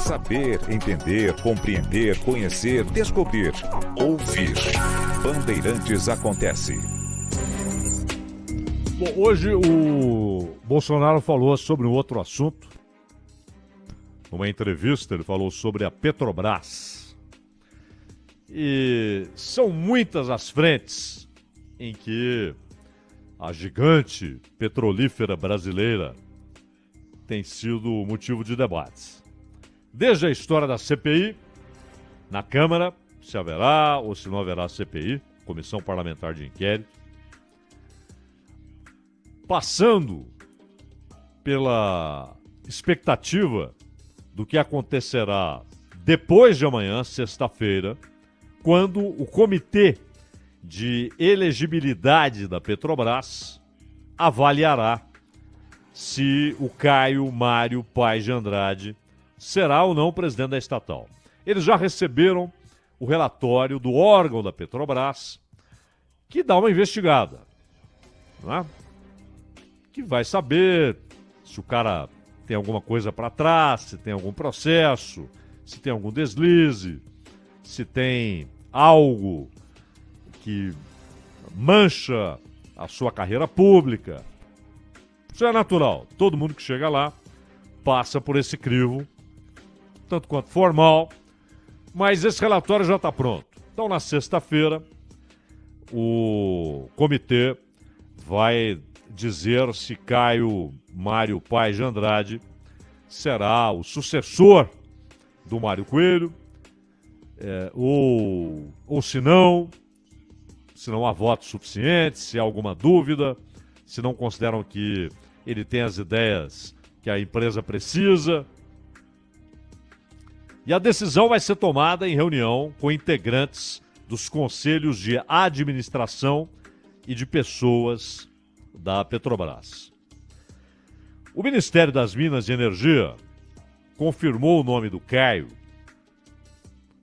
Saber, entender, compreender, conhecer, descobrir, ouvir. Bandeirantes Acontece. Bom, hoje o Bolsonaro falou sobre um outro assunto. Numa entrevista ele falou sobre a Petrobras. E são muitas as frentes em que a gigante petrolífera brasileira tem sido motivo de debates. Desde a história da CPI, na Câmara, se haverá ou se não haverá CPI, Comissão Parlamentar de Inquérito, passando pela expectativa do que acontecerá depois de amanhã, sexta-feira, quando o Comitê de Elegibilidade da Petrobras avaliará se o Caio Mário Paz de Andrade será ou não presidente da estatal. Eles já receberam o relatório do órgão da Petrobras, que dá uma investigada, não é? Que vai saber se o cara tem alguma coisa para trás, se tem algum processo, se tem algum deslize, se tem algo que mancha a sua carreira pública. Isso é natural. Todo mundo que chega lá passa por esse crivo, tanto quanto formal, mas esse relatório já está pronto. Então, na sexta-feira, o comitê vai dizer se Caio Mário Paz de Andrade será o sucessor do Mário Coelho, ou se não há votos suficientes, se há alguma dúvida, se não consideram que ele tem as ideias que a empresa precisa. E a decisão vai ser tomada em reunião com integrantes dos conselhos de administração e de pessoas da Petrobras. O Ministério das Minas e Energia confirmou o nome do Caio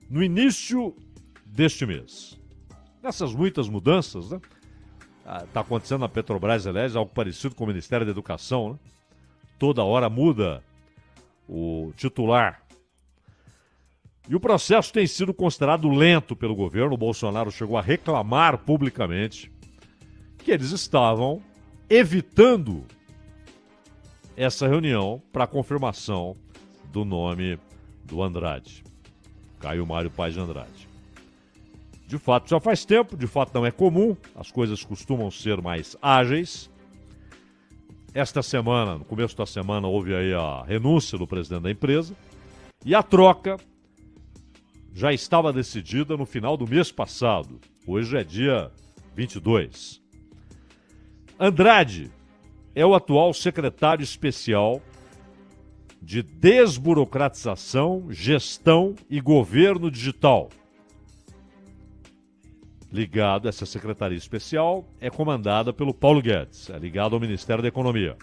no início deste mês. Nessas muitas mudanças, né? Está acontecendo na Petrobras, aliás, algo parecido com o Ministério da Educação, né? Toda hora muda o titular. E o processo tem sido considerado lento pelo governo. O Bolsonaro chegou a reclamar publicamente que eles estavam evitando essa reunião para a confirmação do nome do Andrade, Caio Mário Paz de Andrade. De fato, já faz tempo, de fato não é comum, as coisas costumam ser mais ágeis. Esta semana, no começo da semana, houve aí a renúncia do presidente da empresa e a troca já estava decidida no final do mês passado. Hoje é dia 22. Andrade é o atual secretário especial de Desburocratização, Gestão e Governo Digital. Ligado, essa secretaria especial é comandada pelo Paulo Guedes, é ligado ao Ministério da Economia.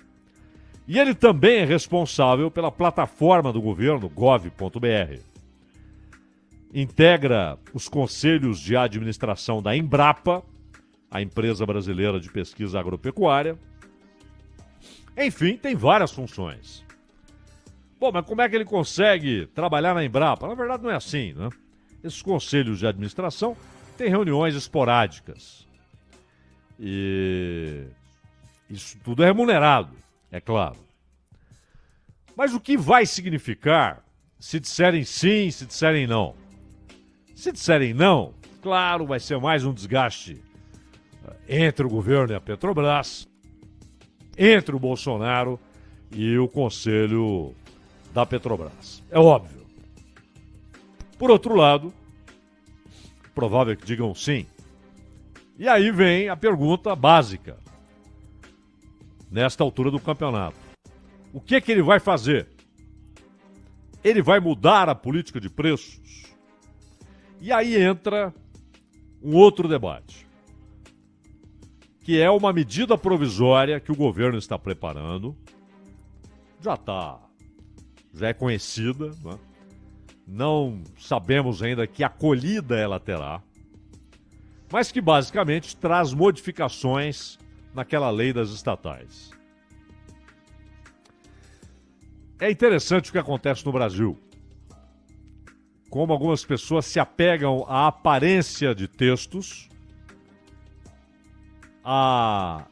E ele também é responsável pela plataforma do governo, gov.br. Integra os conselhos de administração da Embrapa, a empresa brasileira de pesquisa agropecuária. Enfim, tem várias funções. Bom, mas como é que ele consegue trabalhar na Embrapa? Na verdade não é assim, né? Esses conselhos de administração têm reuniões esporádicas. E isso tudo é remunerado, é claro. Mas o que vai significar se disserem sim, se disserem não? Se disserem não, claro, vai ser mais um desgaste entre o governo e a Petrobras, entre o Bolsonaro e o conselho da Petrobras. É óbvio. Por outro lado, provável que digam sim. E aí vem a pergunta básica, nesta altura do campeonato. O que ele vai fazer? Ele vai mudar a política de preços? E aí entra um outro debate, que é uma medida provisória que o governo está preparando, já é conhecida, né? Não sabemos ainda que acolhida ela terá, mas que basicamente traz modificações naquela lei das estatais. É interessante o que acontece no Brasil. como algumas pessoas se apegam à aparência de textos, a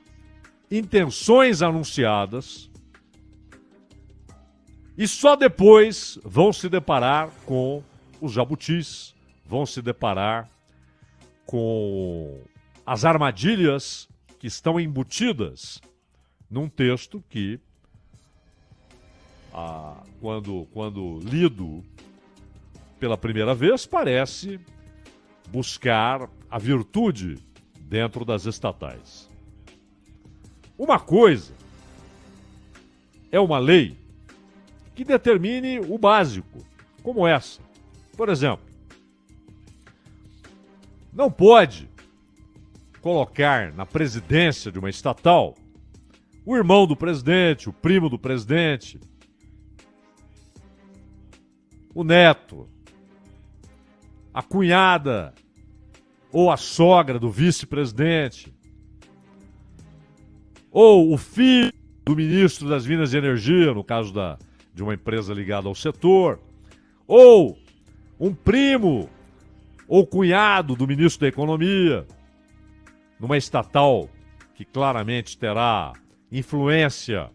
intenções anunciadas, e só depois vão se deparar com os jabutis, vão se deparar com as armadilhas que estão embutidas num texto que, quando lido pela primeira vez, parece buscar a virtude dentro das estatais. Uma coisa é uma lei que determine o básico, como essa. Por exemplo, não pode colocar na presidência de uma estatal o irmão do presidente, o primo do presidente, o neto, a cunhada ou a sogra do vice-presidente, ou o filho do ministro das Minas e Energia, no caso de uma empresa ligada ao setor, ou um primo ou cunhado do ministro da Economia, numa estatal que claramente terá influência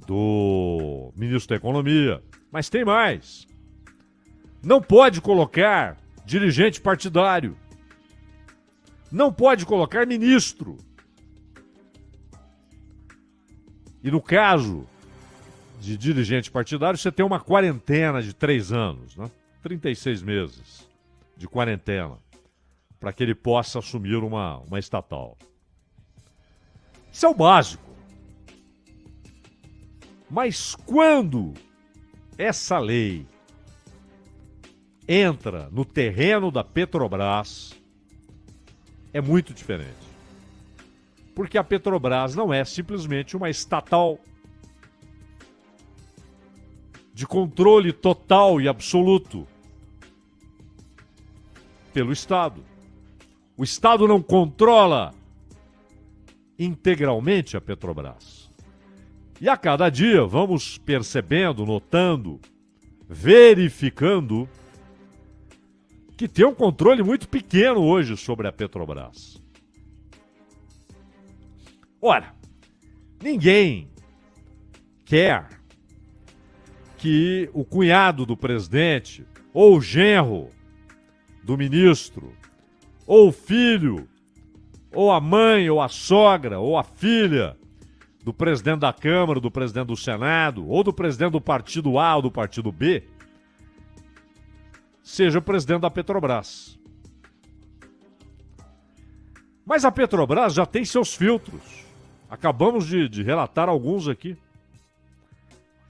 do ministro da Economia. Mas tem mais. Não pode colocar dirigente partidário. Não pode colocar ministro. E no caso de dirigente partidário, você tem uma quarentena de 3 anos, né? 36 meses de quarentena, para que ele possa assumir uma estatal. Isso é o básico. Mas quando essa lei entra no terreno da Petrobras, é muito diferente. Porque a Petrobras não é simplesmente uma estatal de controle total e absoluto pelo Estado. O Estado não controla integralmente a Petrobras. E a cada dia vamos percebendo, notando, verificando que tem um controle muito pequeno hoje sobre a Petrobras. Ora, ninguém quer que o cunhado do presidente, ou o genro do ministro, ou o filho, ou a mãe, ou a sogra, ou a filha do presidente da Câmara, do presidente do Senado, ou do presidente do partido A ou do partido B, seja presidente da Petrobras. Mas a Petrobras já tem seus filtros. Acabamos de relatar alguns aqui.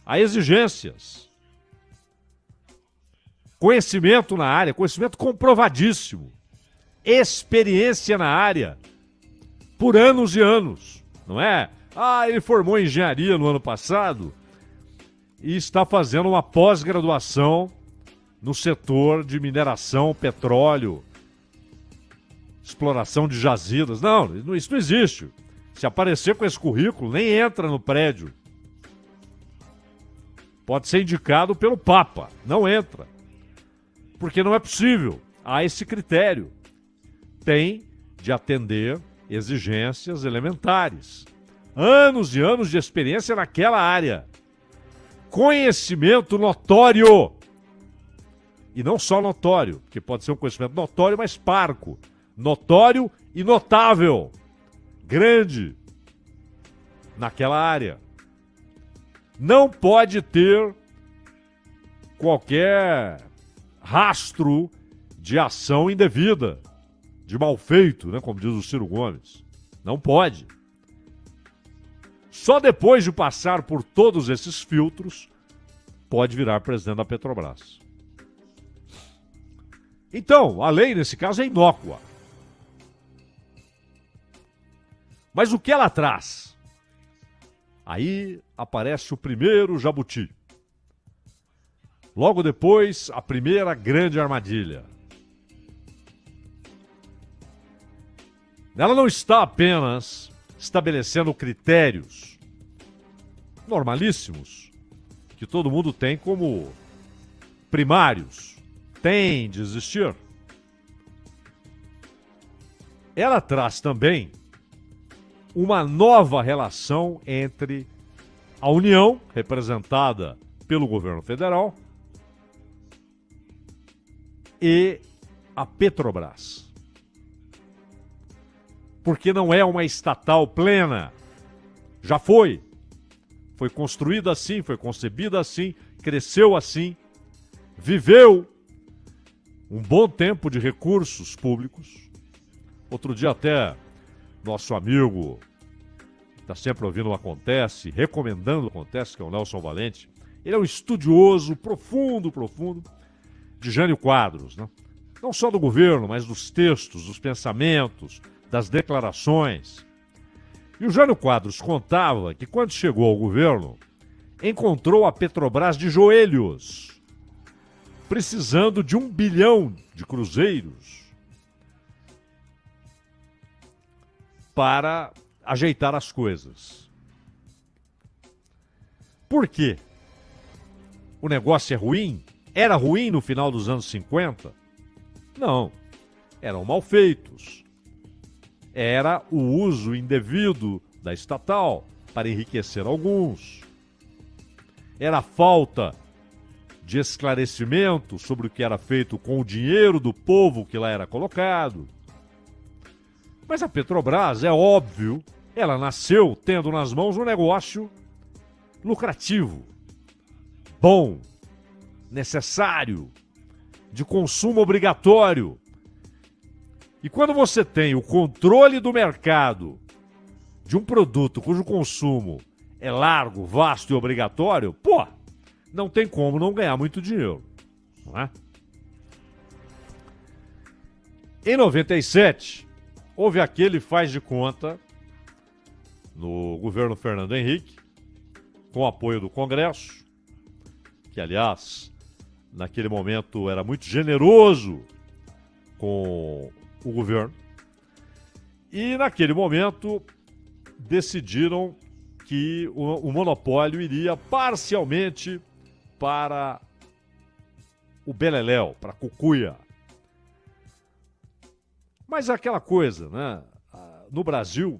Há exigências. Conhecimento na área, conhecimento comprovadíssimo. Experiência na área. Por anos e anos. Não é? Ele formou em engenharia no ano passado e está fazendo uma pós-graduação no setor de mineração, petróleo, exploração de jazidas. Não, isso não existe. Se aparecer com esse currículo, nem entra no prédio. Pode ser indicado pelo Papa, não entra. Porque não é possível. Há esse critério. Tem de atender exigências elementares. Anos e anos de experiência naquela área. Conhecimento notório. E não só notório, que pode ser um conhecimento notório, mas parco. Notório e notável. Grande. Naquela área. Não pode ter qualquer rastro de ação indevida, de mal feito, né, como diz o Ciro Gomes. Não pode. Só depois de passar por todos esses filtros, pode virar presidente da Petrobras. Então, a lei, nesse caso, é inócua. Mas o que ela traz? Aí aparece o primeiro jabuti. Logo depois, a primeira grande armadilha. Ela não está apenas estabelecendo critérios normalíssimos, que todo mundo tem como primários, tem de existir, ela traz também uma nova relação entre a União, representada pelo governo federal, e a Petrobras. Porque não é uma estatal plena. Já foi. Foi construída assim, foi concebida assim, cresceu assim, viveu um bom tempo de recursos públicos. Outro dia até nosso amigo, que está sempre ouvindo o Acontece, recomendando o Acontece, que é o Nelson Valente, ele é um estudioso profundo de Jânio Quadros, né? Não só do governo, mas dos textos, dos pensamentos, das declarações. E o Jânio Quadros contava que quando chegou ao governo, encontrou a Petrobras de joelhos, precisando de 1 bilhão de cruzeiros para ajeitar as coisas. Por quê? O negócio é ruim? Era ruim no final dos anos 50? Não. Eram mal feitos. Era o uso indevido da estatal para enriquecer alguns. Era a falta de esclarecimento sobre o que era feito com o dinheiro do povo que lá era colocado. Mas a Petrobras, é óbvio, ela nasceu tendo nas mãos um negócio lucrativo, bom, necessário, de consumo obrigatório. E quando você tem o controle do mercado de um produto cujo consumo é largo, vasto e obrigatório, não tem como não ganhar muito dinheiro, não é? Em 97, houve aquele faz de conta no governo Fernando Henrique, com apoio do Congresso, que, aliás, naquele momento era muito generoso com o governo. E, naquele momento, decidiram que o monopólio iria parcialmente para o Beleléu, para a Cucuia. Mas aquela coisa, né? No Brasil,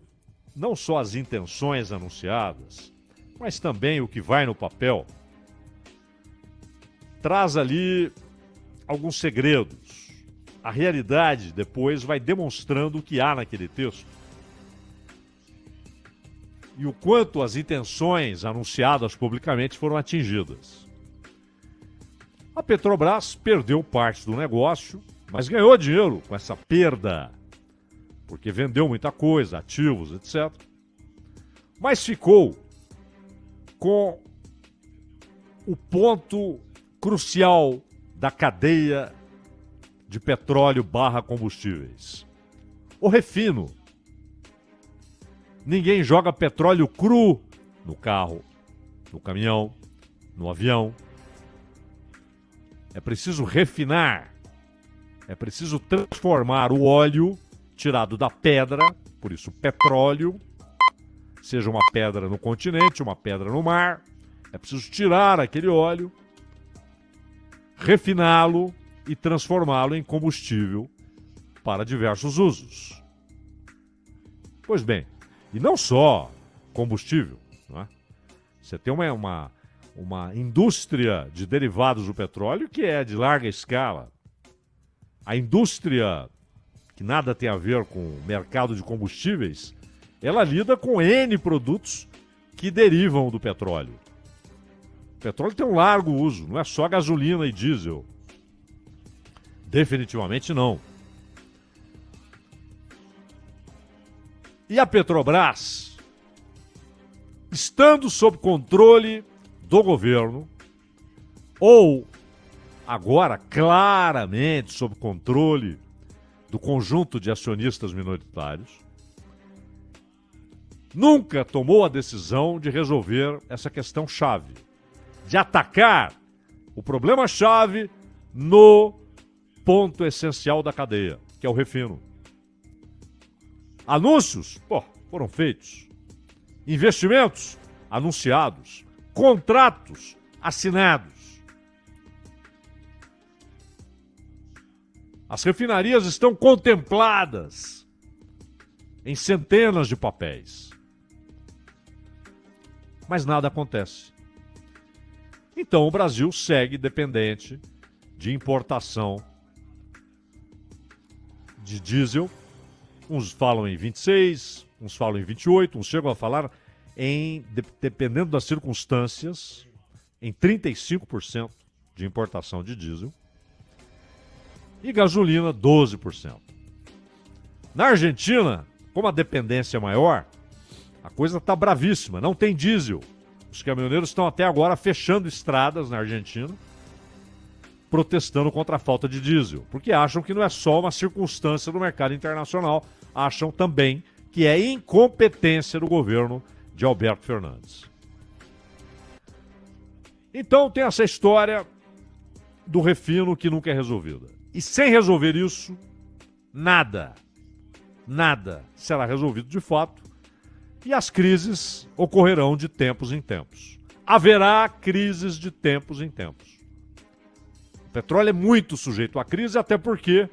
não só as intenções anunciadas, mas também o que vai no papel, traz ali alguns segredos. A realidade depois vai demonstrando o que há naquele texto. E o quanto as intenções anunciadas publicamente foram atingidas. A Petrobras perdeu parte do negócio, mas ganhou dinheiro com essa perda, porque vendeu muita coisa, ativos, etc. Mas ficou com o ponto crucial da cadeia de petróleo / combustíveis. O refino. Ninguém joga petróleo cru no carro, no caminhão, no avião. É preciso refinar. É preciso transformar o óleo tirado da pedra, por isso petróleo, seja uma pedra no continente, uma pedra no mar. É preciso tirar aquele óleo, refiná-lo e transformá-lo em combustível para diversos usos. Pois bem, e não só combustível, não é? Você tem uma indústria de derivados do petróleo que é de larga escala. A indústria, que nada tem a ver com o mercado de combustíveis, ela lida com N produtos que derivam do petróleo. O petróleo tem um largo uso, não é só gasolina e diesel. Definitivamente não. E a Petrobras, estando sob controle do governo, ou agora claramente sob controle do conjunto de acionistas minoritários, nunca tomou a decisão de resolver essa questão chave, de atacar o problema-chave no ponto essencial da cadeia, que é o refino. Anúncios, foram feitos. Investimentos, anunciados. Contratos, assinados. As refinarias estão contempladas em centenas de papéis. Mas nada acontece. Então o Brasil segue dependente de importação de diesel. Uns falam em 26, uns falam em 28, uns chegam a falar dependendo das circunstâncias, em 35% de importação de diesel. E gasolina, 12%. Na Argentina, como a dependência é maior, a coisa está bravíssima, não tem diesel. Os caminhoneiros estão até agora fechando estradas na Argentina, protestando contra a falta de diesel, porque acham que não é só uma circunstância do mercado internacional, acham também que é incompetência do governo de Alberto Fernandes. Então tem essa história do refino que nunca é resolvida. E sem resolver isso, nada será resolvido de fato, e as crises ocorrerão de tempos em tempos. Haverá crises de tempos em tempos. O petróleo é muito sujeito à crise, até porque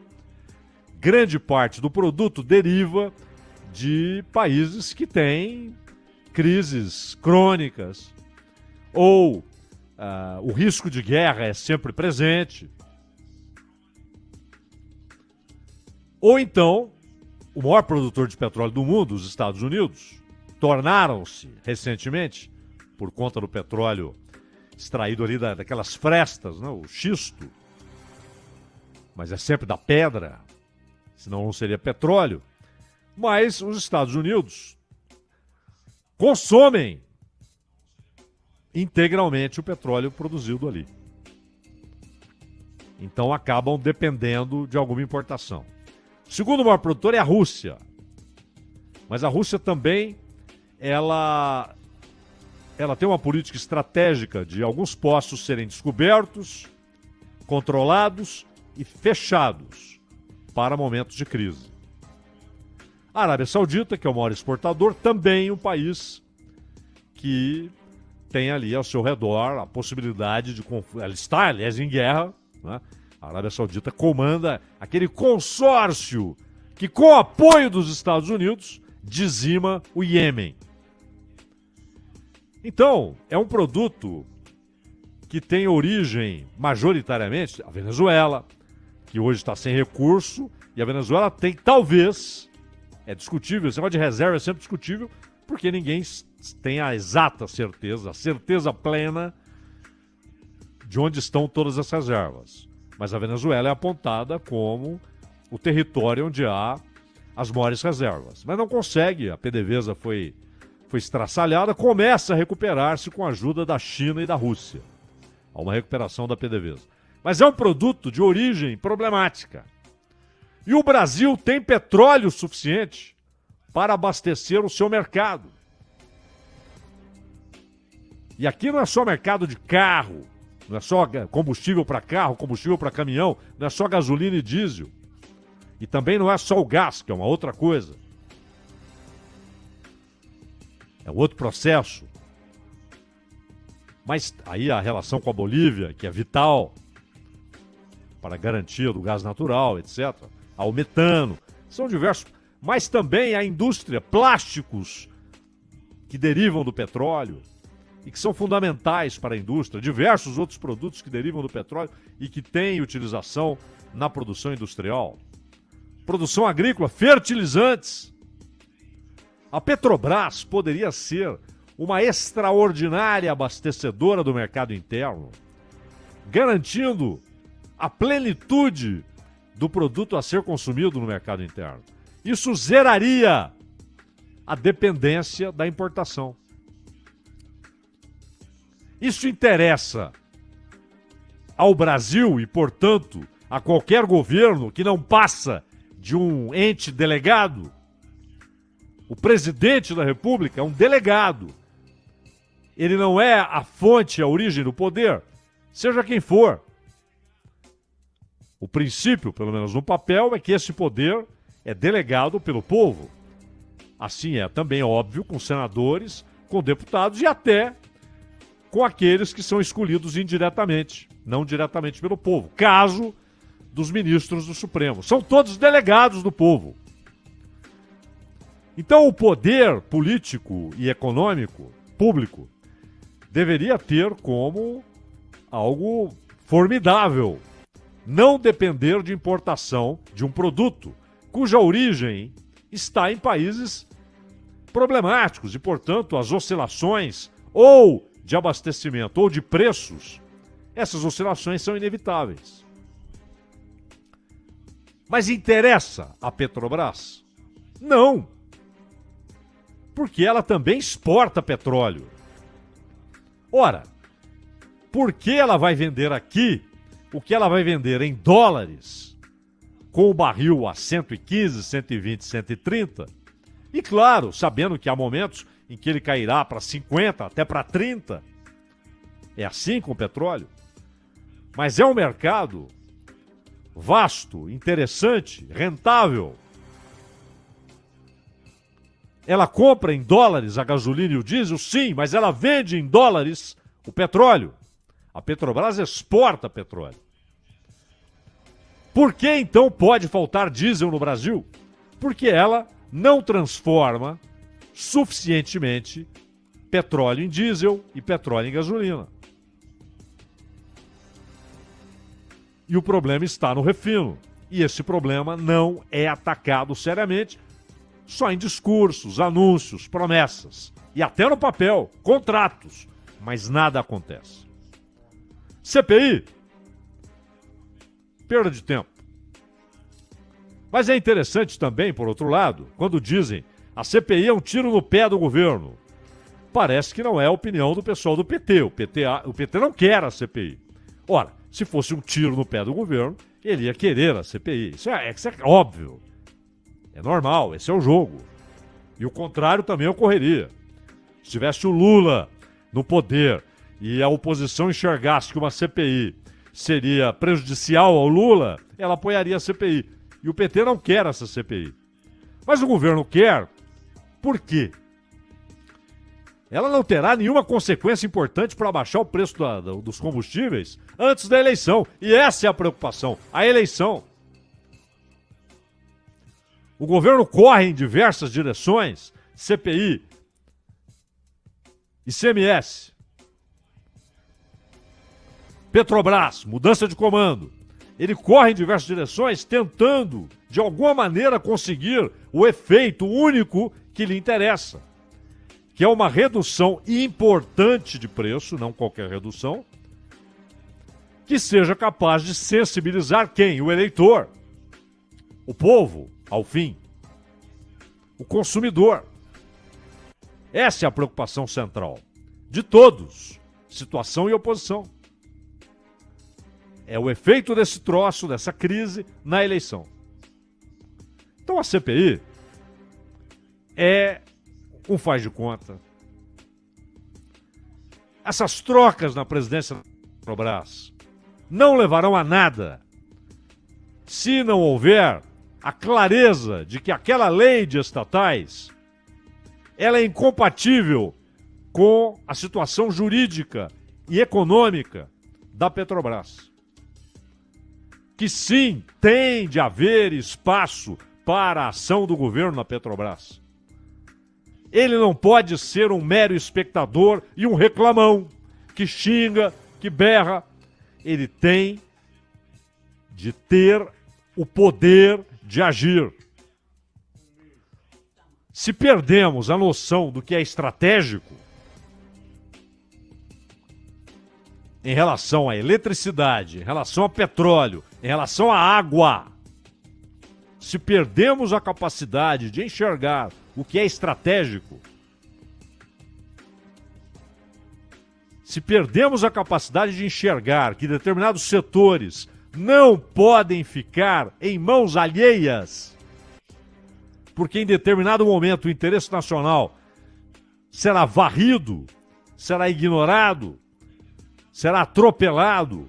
grande parte do produto deriva de países que têm crises crônicas, ou o risco de guerra é sempre presente. Ou então, o maior produtor de petróleo do mundo, os Estados Unidos, tornaram-se recentemente, por conta do petróleo extraído ali daquelas frestas, né, o xisto, mas é sempre da pedra, senão não seria petróleo. Mas os Estados Unidos consomem integralmente o petróleo produzido ali. Então acabam dependendo de alguma importação. O segundo maior produtor é a Rússia. Mas a Rússia também, ela tem uma política estratégica de alguns poços serem descobertos, controlados e fechados para momentos de crise. A Arábia Saudita, que é o maior exportador, também um país que tem ali ao seu redor a possibilidade de conflito. Ela está, aliás, em guerra, né? A Arábia Saudita comanda aquele consórcio que, com o apoio dos Estados Unidos, dizima o Iêmen. Então, é um produto que tem origem, majoritariamente, a Venezuela, que hoje está sem recurso, e a Venezuela tem, talvez, é discutível, esse negócio de reserva é sempre discutível, porque ninguém tem a exata certeza, a certeza plena de onde estão todas as reservas. Mas a Venezuela é apontada como o território onde há as maiores reservas. Mas não consegue, a PDVSA foi estraçalhada, começa a recuperar-se com a ajuda da China e da Rússia. Há uma recuperação da PDVSA. Mas é um produto de origem problemática. E o Brasil tem petróleo suficiente para abastecer o seu mercado. E aqui não é só mercado de carro, não é só combustível para carro, combustível para caminhão, não é só gasolina e diesel. E também não é só o gás, que é uma outra coisa. É um outro processo. Mas aí a relação com a Bolívia, que é vital para a garantia do gás natural, etc. Ao metano, são diversos. Mas também a indústria, plásticos que derivam do petróleo e que são fundamentais para a indústria, diversos outros produtos que derivam do petróleo e que têm utilização na produção industrial. Produção agrícola, fertilizantes. A Petrobras poderia ser uma extraordinária abastecedora do mercado interno, garantindo a plenitude do produto a ser consumido no mercado interno. Isso zeraria a dependência da importação. Isso interessa ao Brasil e, portanto, a qualquer governo que não passa de um ente delegado. O presidente da República é um delegado. Ele não é a fonte, a origem do poder, seja quem for. O princípio, pelo menos no papel, é que esse poder é delegado pelo povo. Assim é também óbvio com senadores, com deputados e até com aqueles que são escolhidos indiretamente, não diretamente pelo povo. Caso dos ministros do Supremo. São todos delegados do povo. Então o poder político e econômico público deveria ter como algo formidável não depender de importação de um produto cuja origem está em países problemáticos e, portanto, as oscilações ou de abastecimento ou de preços, essas oscilações são inevitáveis. Mas interessa a Petrobras? Não. Porque ela também exporta petróleo. Ora, por que ela vai vender aqui o que ela vai vender em dólares, com o barril a 115, 120, 130? E claro, sabendo que há momentos em que ele cairá para 50, até para 30. É assim com o petróleo. Mas é um mercado vasto, interessante, rentável. Ela compra em dólares a gasolina e o diesel? Sim, mas ela vende em dólares o petróleo. A Petrobras exporta petróleo. Por que então pode faltar diesel no Brasil? Porque ela não transforma suficientemente petróleo em diesel e petróleo em gasolina. E o problema está no refino. E esse problema não é atacado seriamente, só em discursos, anúncios, promessas. E até no papel, contratos. Mas nada acontece. CPI. Perda de tempo. Mas é interessante também, por outro lado, quando dizem a CPI é um tiro no pé do governo. Parece que não é a opinião do pessoal do PT. O PT não quer a CPI. Ora, se fosse um tiro no pé do governo, ele ia querer a CPI. Isso é óbvio. É normal, esse é o jogo. E o contrário também ocorreria. Se tivesse o Lula no poder e a oposição enxergasse que uma CPI seria prejudicial ao Lula, ela apoiaria a CPI. E o PT não quer essa CPI. Mas o governo quer. Por quê? Ela não terá nenhuma consequência importante para baixar o preço dos combustíveis antes da eleição. E essa é a preocupação, a eleição. O governo corre em diversas direções, CPI, ICMS, Petrobras, mudança de comando. Ele corre em diversas direções tentando, de alguma maneira, conseguir o efeito único que lhe interessa, que é uma redução importante de preço, não qualquer redução, que seja capaz de sensibilizar quem? O eleitor, o povo, ao fim, o consumidor. Essa é a preocupação central de todos, situação e oposição. É o efeito desse troço, dessa crise, na eleição. Então a CPI é um faz de conta. Essas trocas na presidência da Petrobras não levarão a nada se não houver a clareza de que aquela lei de estatais ela é incompatível com a situação jurídica e econômica da Petrobras. Que sim, tem de haver espaço para a ação do governo na Petrobras. Ele não pode ser um mero espectador e um reclamão que xinga, que berra. Ele tem de ter o poder de agir. Se perdemos a noção do que é estratégico em relação à eletricidade, em relação a petróleo, em relação à água, se perdemos a capacidade de enxergar o que é estratégico, se perdemos a capacidade de enxergar que determinados setores não podem ficar em mãos alheias, porque em determinado momento o interesse nacional será varrido, será ignorado, será atropelado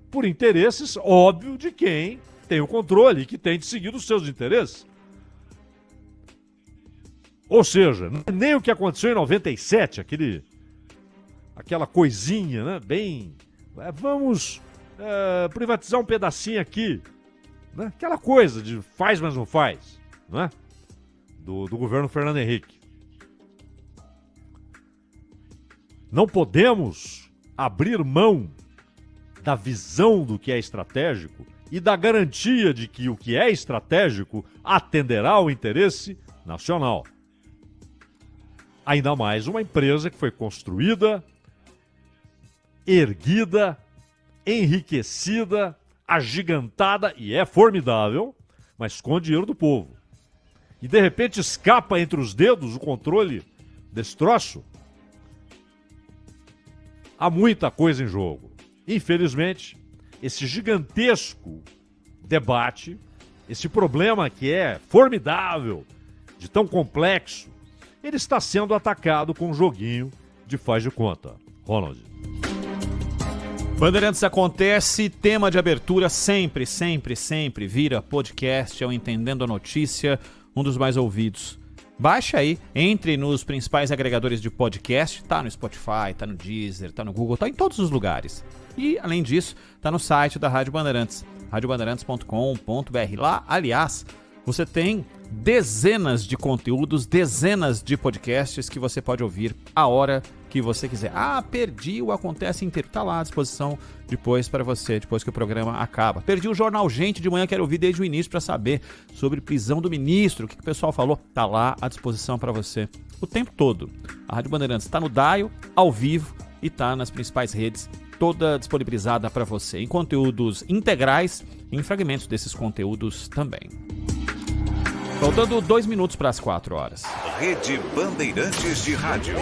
por interesses, óbvio, de quem tem o controle e que tem de seguir os seus interesses. Ou seja, nem o que aconteceu em 97, aquela coisinha, né, bem... vamos privatizar um pedacinho aqui. né? Aquela coisa de faz, mas não faz, né? Do governo Fernando Henrique. Não podemos abrir mão da visão do que é estratégico e da garantia de que o que é estratégico atenderá ao interesse nacional. Ainda mais uma empresa que foi construída, erguida, enriquecida, agigantada e é formidável, mas com o dinheiro do povo. E de repente escapa entre os dedos o controle desse troço. Há muita coisa em jogo. Infelizmente, esse gigantesco debate, esse problema que é formidável, de tão complexo, ele está sendo atacado com um joguinho de faz de conta. Ronald. Bandeirantes Acontece, tema de abertura sempre vira podcast, é o Entendendo a Notícia, um dos mais ouvidos. Baixe aí, entre nos principais agregadores de podcast, tá no Spotify, tá no Deezer, tá no Google, tá em todos os lugares. E, além disso, tá no site da Rádio Bandeirantes, radiobandeirantes.com.br. Lá, aliás, você tem dezenas de conteúdos, dezenas de podcasts que você pode ouvir a hora que você quiser. Ah, perdi o Acontece inteiro. Tá lá à disposição depois para você, depois que o programa acaba. Perdi o Jornal Gente de manhã, quero ouvir desde o início para saber sobre prisão do ministro, o que o pessoal falou. Tá lá à disposição para você o tempo todo. A Rádio Bandeirantes está no Dial, ao vivo e tá nas principais redes, toda disponibilizada para você, em conteúdos integrais e em fragmentos desses conteúdos também. Faltando 2 minutos para as 4 horas. Rede Bandeirantes de Rádio.